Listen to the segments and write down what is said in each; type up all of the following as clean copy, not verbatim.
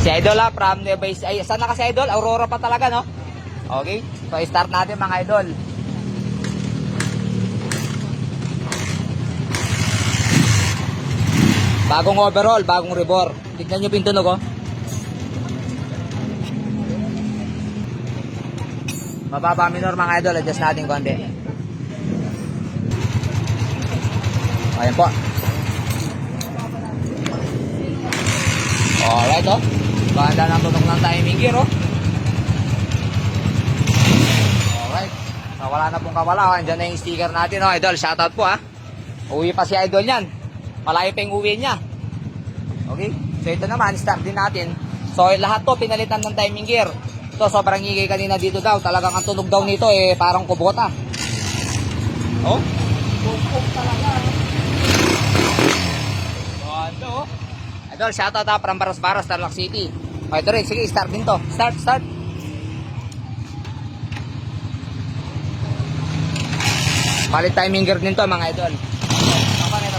Si Idol ha, from Nueva Ecija. Ay, saan na kasi Idol? Aurora pa talaga, no? Okay. So, start natin mga Idol. Bagong overall, bagong rebore. Tignan nyo pintunog, oh. Mababa minor mga Idol. Adjust natin konti. Ayan po. Alright, oh. Ganda ng tunog ng timing gear, oh. Alright. So, wala na pong kawala. Oh. Andiyan na yung sticker natin, oh. Idol, shoutout po, ha. Uwi pa si Idol yan. Malayo pa yung uwi niya. Okay? So, ito naman, start din natin. So, lahat to pinalitan ng timing gear. So, sobrang higay kanina dito daw. Talagang ang tunog daw nito, parang kubota. Oh? Bukog talaga. Ganda, oh. Idol, shoutout ha, from Baras-Baras, Tarlac City. Okay, ito rin. Sige, start din to. Start. Palit timing gear din to, mga Idol. Apa na ito?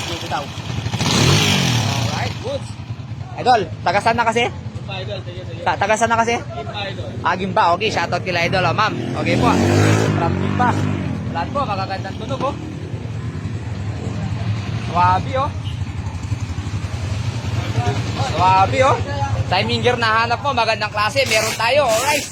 Dito daw. Alright, good. Idol, tagasan na kasi? Tagasan na kasi? Gimba. Okay, shoutout kila Idol, oh, ma'am. Okay po. From Gimba. Lahat po, kakagandang tunog, oh. Swabe, oh. Swabe, oh. Timing gear na hanap mo, magandang klase. Meron tayo, alright.